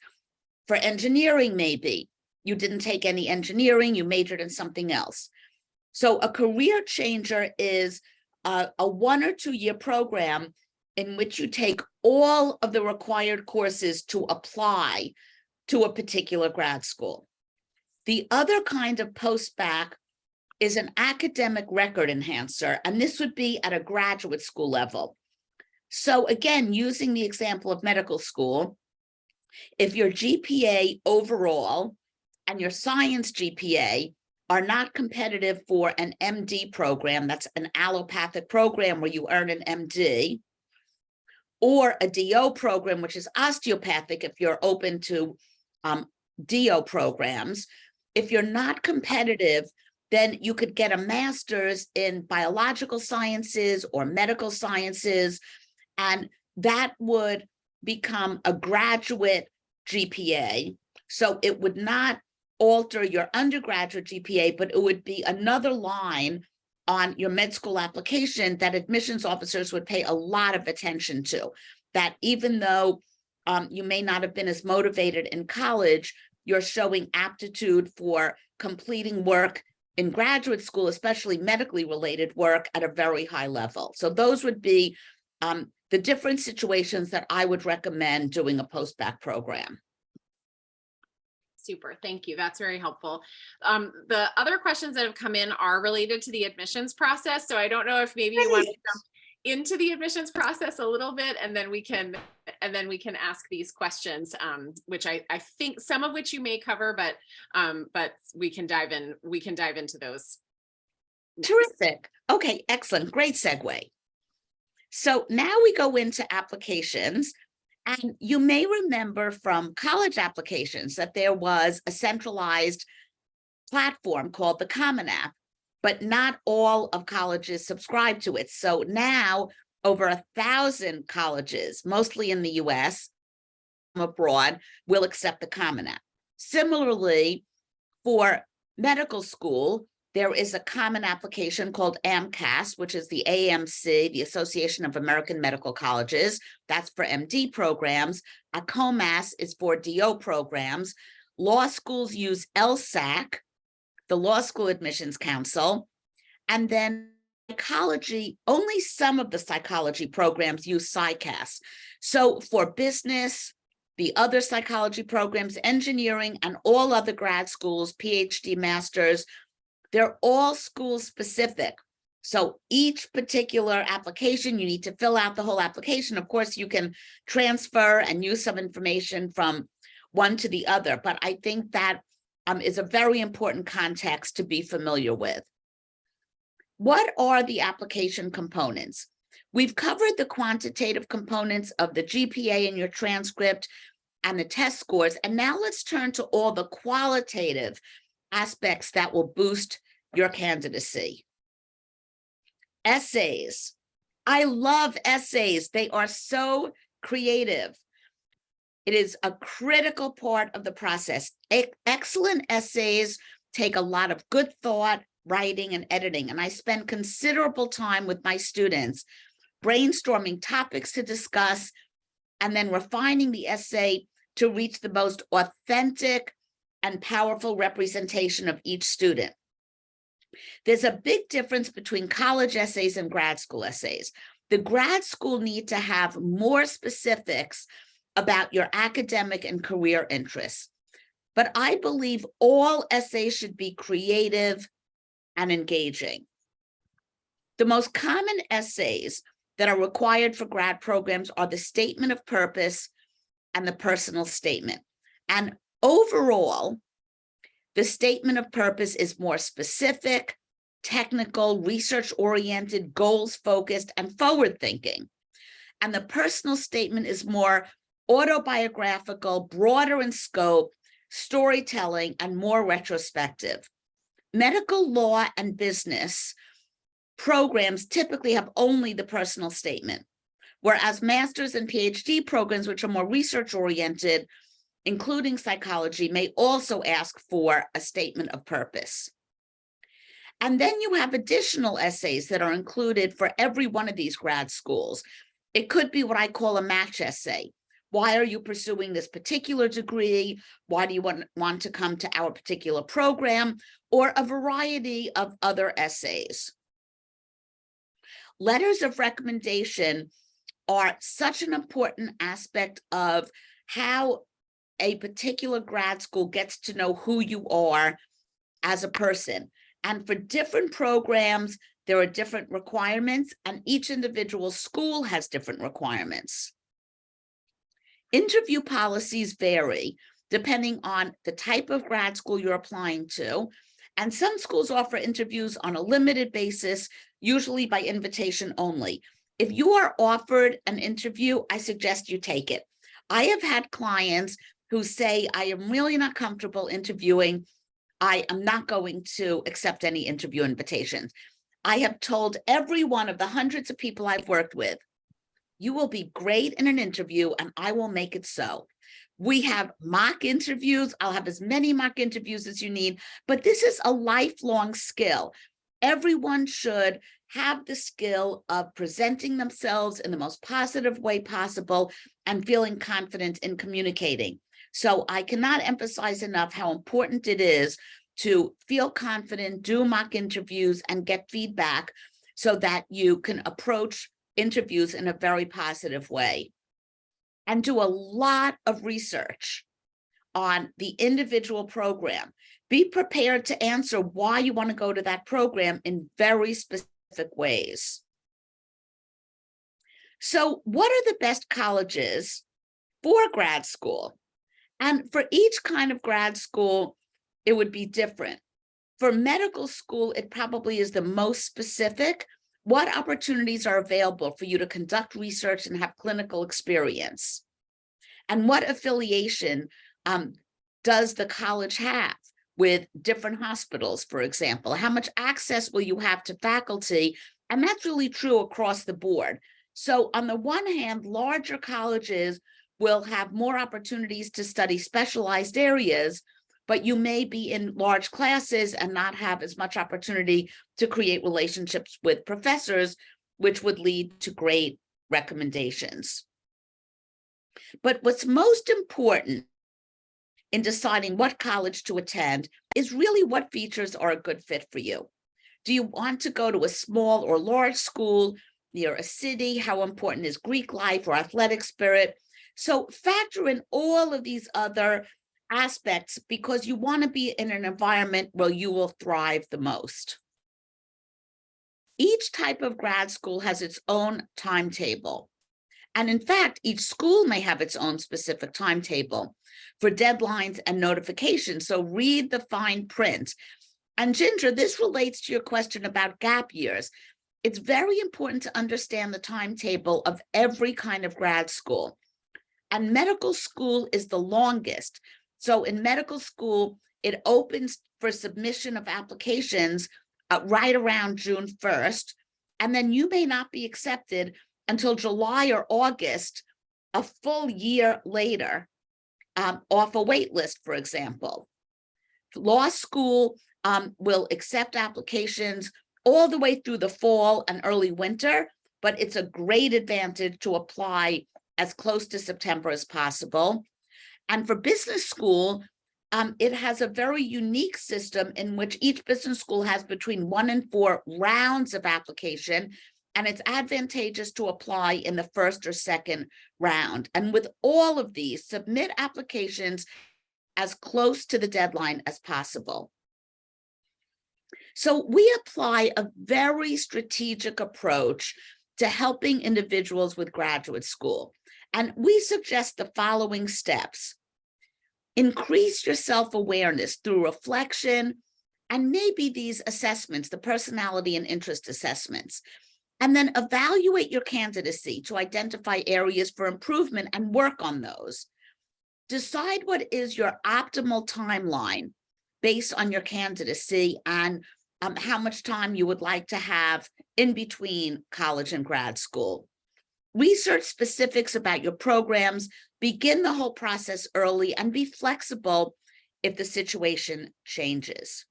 For engineering, maybe you didn't take any engineering, you majored in something else. So a career changer is a 1 or 2 year program in which you take all of the required courses to apply to a particular grad school. The other kind of post-bac is an academic record enhancer, and this would be at a graduate school level. So again, using the example of medical school, if your GPA overall and your science GPA are not competitive for an MD program, that's an allopathic program where you earn an MD, or a DO program, which is osteopathic if you're open to DO programs, if you're not competitive, then you could get a master's in biological sciences or medical sciences, and that would become a graduate GPA. So it would not alter your undergraduate GPA, but it would be another line on your med school application that admissions officers would pay a lot of attention to. That even though you may not have been as motivated in college, you're showing aptitude for completing work in graduate school, especially medically related work, at a very high level. So those would be the different situations that I would recommend doing a post-bac program. Super, thank you. That's very helpful. The other questions that have come in are related to the admissions process. So I don't know if maybe you want to jump into the admissions process a little bit, and then we can ask these questions, which I think some of which you may cover, but we can dive into those next. Terrific. Okay, excellent. Great segue. So now we go into applications. And you may remember from college applications that there was a centralized platform called the Common App. but not all of colleges subscribe to it. So now over 1,000 colleges, mostly in the US, abroad, will accept the Common App. Similarly, for medical school, there is a common application called AMCAS, which is the AMC, the Association of American Medical Colleges. That's for MD programs. ACOMAS is for DO programs. Law schools use LSAC, the Law School Admissions Council. And then psychology, only some of the psychology programs use PsyCAS. So for business, the other psychology programs, engineering, and all other grad schools, PhD, masters, they're all school specific. So each particular application, you need to fill out the whole application. Of course, you can transfer and use some information from one to the other, but I think that is a very important context to be familiar with. What are the application components? We've covered the quantitative components of the GPA in your transcript and the test scores, and now let's turn to all the qualitative aspects that will boost your candidacy. Essays. I love essays. They are so creative. It is a critical part of the process. Excellent essays take a lot of good thought, writing, and editing. And I spend considerable time with my students brainstorming topics to discuss and then refining the essay to reach the most authentic and powerful representation of each student. There's a big difference between college essays and grad school essays. The grad school need to have more specifics about your academic and career interests. But I believe all essays should be creative and engaging. The most common essays that are required for grad programs are the statement of purpose and the personal statement. And overall, the statement of purpose is more specific, technical, research-oriented, goals-focused, and forward-thinking. And the personal statement is more autobiographical, broader in scope, storytelling, and more retrospective. Medical law and business programs typically have only the personal statement, whereas master's and PhD programs, which are more research-oriented, including psychology, may also ask for a statement of purpose. And then you have additional essays that are included for every one of these grad schools. It could be what I call a match essay. Why are you pursuing this particular degree? Why do you want to come to our particular program? Or a variety of other essays. Letters of recommendation are such an important aspect of how a particular grad school gets to know who you are as a person. And for different programs, there are different requirements, and each individual school has different requirements. Interview policies vary depending on the type of grad school you're applying to. And some schools offer interviews on a limited basis, usually by invitation only. If you are offered an interview, I suggest you take it. I have had clients who say, I am really not comfortable interviewing. I am not going to accept any interview invitations. I have told every one of the hundreds of people I've worked with, you will be great in an interview and I will make it so. We have mock interviews. I'll have as many mock interviews as you need, but this is a lifelong skill. Everyone should have the skill of presenting themselves in the most positive way possible and feeling confident in communicating. So I cannot emphasize enough how important it is to feel confident, do mock interviews, and get feedback so that you can approach interviews in a very positive way. And do a lot of research on the individual program. Be prepared to answer why you want to go to that program in very specific ways. So what are the best colleges for grad school? And for each kind of grad school, it would be different. For medical school, it probably is the most specific. What opportunities are available for you to conduct research and have clinical experience? And what affiliation does the college have? with different hospitals, for example? How much access will you have to faculty? And that's really true across the board. So on the one hand, larger colleges will have more opportunities to study specialized areas, but you may be in large classes and not have as much opportunity to create relationships with professors, which would lead to great recommendations. But what's most important in deciding what college to attend is really what features are a good fit for you. Do you want to go to a small or large school near a city? How important is Greek life or athletic spirit? So factor in all of these other aspects because you want to be in an environment where you will thrive the most. Each type of grad school has its own timetable. And in fact, each school may have its own specific timetable for deadlines and notifications. So read the fine print. And Ginger, this relates to your question about gap years. It's very important to understand the timetable of every kind of grad school. And medical school is the longest. So in medical school, it opens for submission of applications right around June 1st. And then you may not be accepted until July or August, a full year later, off a wait list, for example. Law school will accept applications all the way through the fall and early winter, but it's a great advantage to apply as close to September as possible. And for business school, it has a very unique system in which each business school has between 1 and 4 rounds of application, and it's advantageous to apply in the first or second round. And with all of these, submit applications as close to the deadline as possible. So we apply a very strategic approach to helping individuals with graduate school. And we suggest the following steps. Increase your self-awareness through reflection and maybe these assessments, the personality and interest assessments. And then evaluate your candidacy to identify areas for improvement and work on those. Decide what is your optimal timeline based on your candidacy and how much time you would like to have in between college and grad school. Research specifics about your programs, begin the whole process early, and be flexible if the situation changes.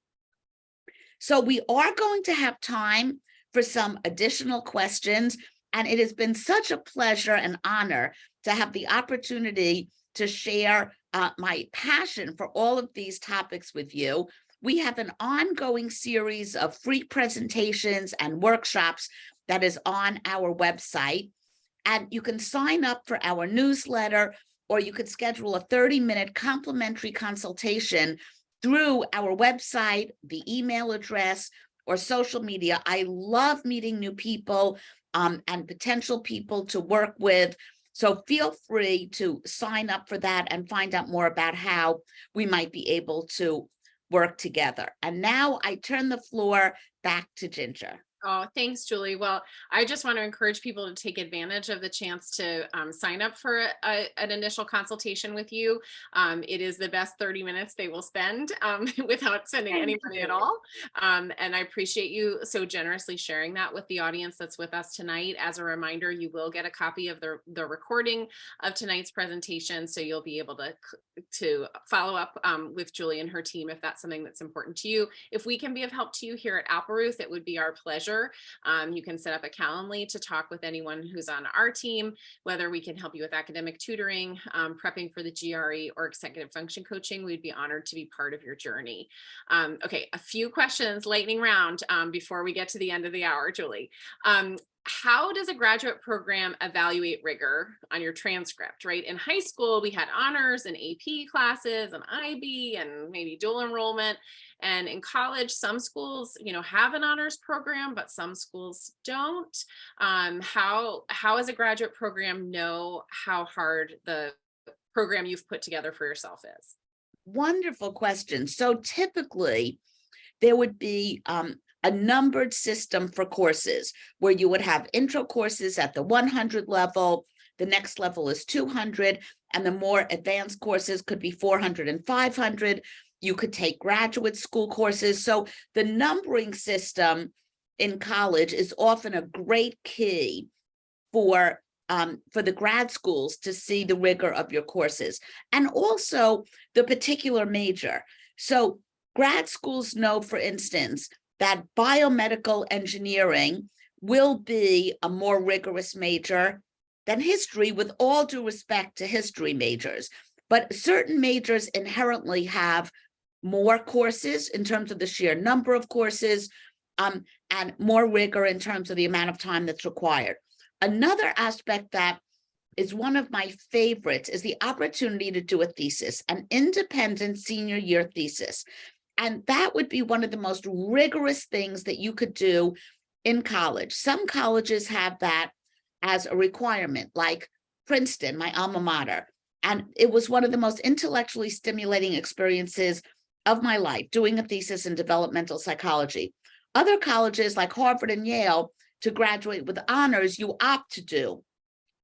So we are going to have time for some additional questions, and it has been such a pleasure and honor to have the opportunity to share my passion for all of these topics with you. We have an ongoing series of free presentations and workshops that is on our website, and you can sign up for our newsletter, or you could schedule a 30-minute complimentary consultation through our website, the email address, or social media. I love meeting new people and potential people to work with. So feel free to sign up for that and find out more about how we might be able to work together. And now I turn the floor back to Ginger. Oh, thanks, Julie. Well, I just want to encourage people to take advantage of the chance to sign up for an initial consultation with you. It is the best 30 minutes they will spend without spending any money at all. And I appreciate you so generously sharing that with the audience that's with us tonight. As a reminder, you will get a copy of the recording of tonight's presentation, so you'll be able to follow up with Julie and her team if that's something that's important to you. If we can be of help to you here at Appleruth, it would be our pleasure. You can set up a Calendly to talk with anyone who's on our team, whether we can help you with academic tutoring, prepping for the GRE, or executive function coaching. We'd be honored to be part of your journey. Okay, a few questions, lightning round, before we get to the end of the hour, Julie. How does a graduate program evaluate rigor on your transcript, right? In high school, we had honors and AP classes and IB and maybe dual enrollment. And in college, some schools, have an honors program, but some schools don't. How as a graduate program know how hard the program you've put together for yourself is? Wonderful question. So typically, there would be a numbered system for courses where you would have intro courses at the 100 level, the next level is 200, and the more advanced courses could be 400 and 500. You could take graduate school courses. So the numbering system in college is often a great key for the grad schools to see the rigor of your courses, and also the particular major. So grad schools know, for instance, that biomedical engineering will be a more rigorous major than history, with all due respect to history majors. But certain majors inherently have more courses in terms of the sheer number of courses, and more rigor in terms of the amount of time that's required. Another aspect that is one of my favorites is the opportunity to do a thesis, an independent senior year thesis. And that would be one of the most rigorous things that you could do in college. Some colleges have that as a requirement, like Princeton, my alma mater. And it was one of the most intellectually stimulating experiences of my life, doing a thesis in developmental psychology. Other colleges like Harvard and Yale, to graduate with honors, you opt to do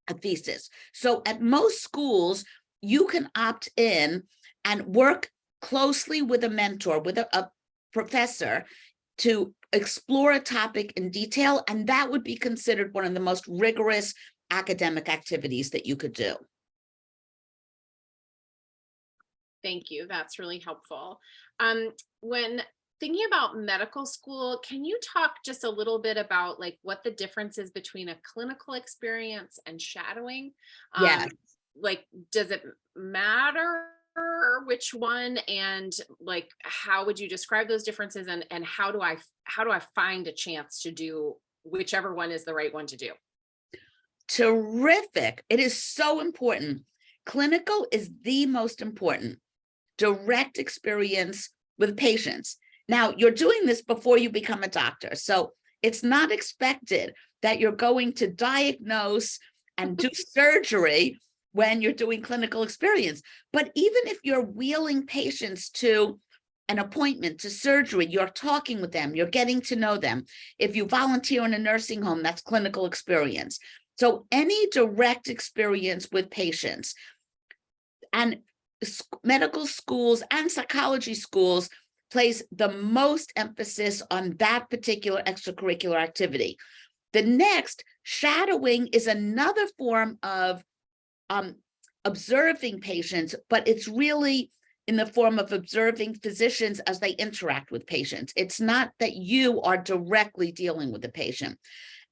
a thesis. So at most schools, you can opt in and work closely with a mentor, with a professor, to explore a topic in detail, and that would be considered one of the most rigorous academic activities that you could do. Thank you. That's really helpful. When thinking about medical school, can you talk just a little bit about like what the difference is between a clinical experience and shadowing? Yeah. Like, does it matter which one, and like how would you describe those differences, and how do I find a chance to do whichever one is the right one to do? Terrific. It is so important. Clinical is the most important. Direct experience with patients. Now, you're doing this before you become a doctor, so it's not expected that you're going to diagnose and do surgery when you're doing clinical experience. But even if you're wheeling patients to an appointment, to surgery, you're talking with them, you're getting to know them. If you volunteer in a nursing home, that's clinical experience. So any direct experience with patients, and medical schools and psychology schools place the most emphasis on that particular extracurricular activity. The next, shadowing, is another form of observing patients, but it's really in the form of observing physicians as they interact with patients. It's not that you are directly dealing with the patient.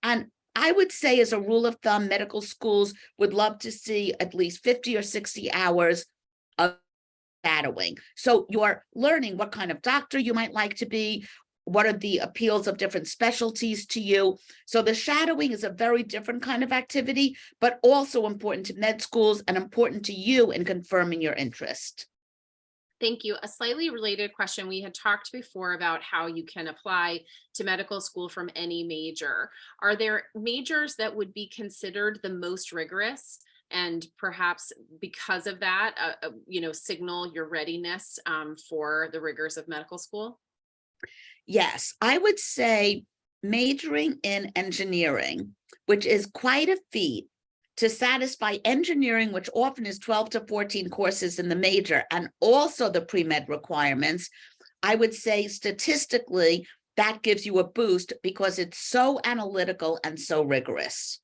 And I would say, as a rule of thumb, medical schools would love to see at least 50 or 60 hours of shadowing. So you're learning what kind of doctor you might like to be, what are the appeals of different specialties to you. So the shadowing is a very different kind of activity, but also important to med schools and important to you in confirming your interest. Thank you. A slightly related question. We had talked before about how you can apply to medical school from any major. Are there majors that would be considered the most rigorous, and perhaps because of that, signal your readiness for the rigors of medical school? Yes, I would say majoring in engineering, which is quite a feat to satisfy engineering, which often is 12 to 14 courses in the major, and also the pre-med requirements. I would say statistically, that gives you a boost because it's so analytical and so rigorous.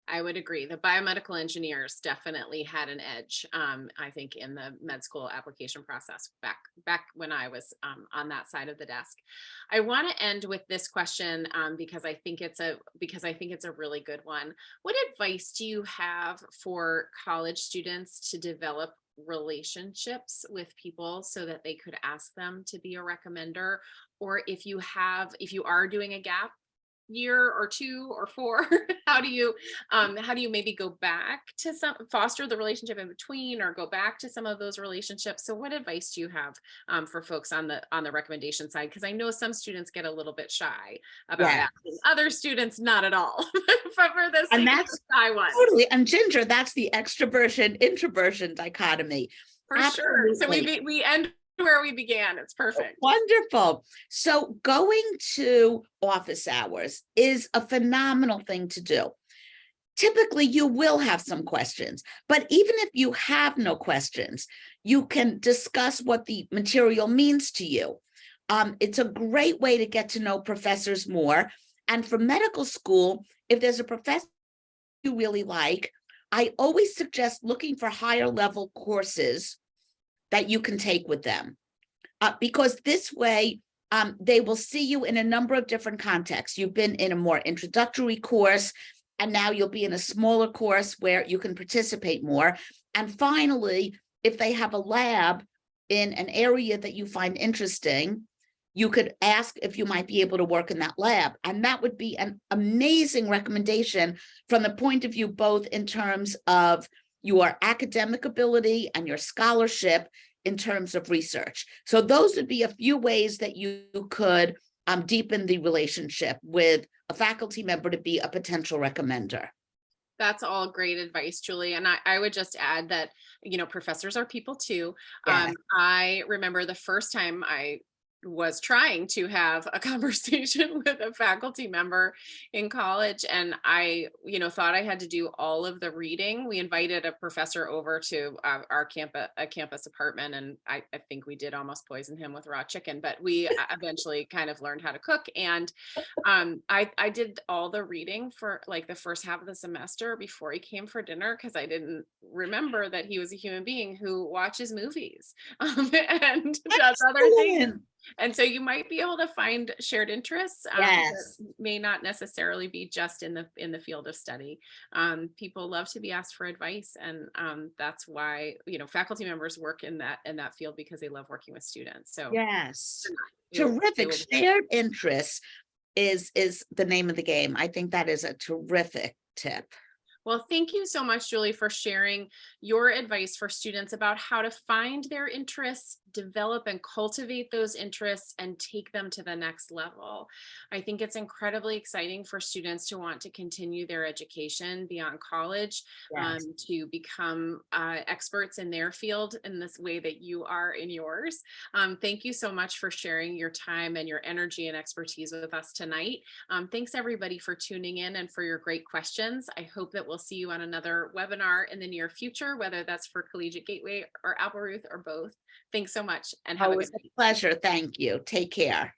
I would agree. The biomedical engineers definitely had an edge, I think, in the med school application process back when I was on that side of the desk. I want to end with this question because I think it's a really good one. What advice do you have for college students to develop relationships with people so that they could ask them to be a recommender? Or if you are doing a gap year or 2 or 4, how do you maybe go back to foster the relationship in between, or go back to some of those relationships? So what advice do you have for folks on the recommendation side? Because I know some students get a little bit shy about Yeah. asking, other students not at all. But for the And sake of that's the shy ones, totally, and Ginger, that's the extroversion introversion dichotomy. for sure. So Absolutely. we end where we began. It's perfect. Wonderful. So going to office hours is a phenomenal thing to do. typically you will have some questions, but even if you have no questions, you can discuss what the material means to you. It's a great way to get to know professors more. And for medical school, if there's a professor you really like, I always suggest looking for higher level courses that you can take with them, because this way they will see you in a number of different contexts. You've been in a more introductory course, and now you'll be in a smaller course where you can participate more. And finally, if they have a lab in an area that you find interesting, you could ask if you might be able to work in that lab. And that would be an amazing recommendation from the point of view, both in terms of your academic ability and your scholarship in terms of research. So those would be a few ways that you could deepen the relationship with a faculty member to be a potential recommender. That's all great advice, Julie. And I would just add that, professors are people too. Yeah. I remember the first time I was trying to have a conversation with a faculty member in college, and I thought I had to do all of the reading. We invited a professor over to our campus apartment, and I think we did almost poison him with raw chicken, but we eventually kind of learned how to cook. And I did all the reading for like the first half of the semester before he came for dinner, because I didn't remember that he was a human being who watches movies and does other things. Excellent. And so you might be able to find shared interests that Yes. may not necessarily be just in the field of study. People love to be asked for advice, and that's why faculty members work in that field, because they love working with students. So Yes. it will- it Terrific. will- Shared interests is the name of the game. I think that is a terrific tip. Well, thank you so much, Julie, for sharing your advice for students about how to find their interests, develop and cultivate those interests, and take them to the next level. I think it's incredibly exciting for students to want to continue their education beyond college, Yes. to become experts in their field in this way that you are in yours. Thank you so much for sharing your time and your energy and expertise with us tonight. Thanks everybody for tuning in and for your great questions. I hope that we'll see you on another webinar in the near future, whether that's for Collegiate Gateway or Apple Ruth or both. Thanks so much, and have a Always good a night. pleasure. Thank you. Take care.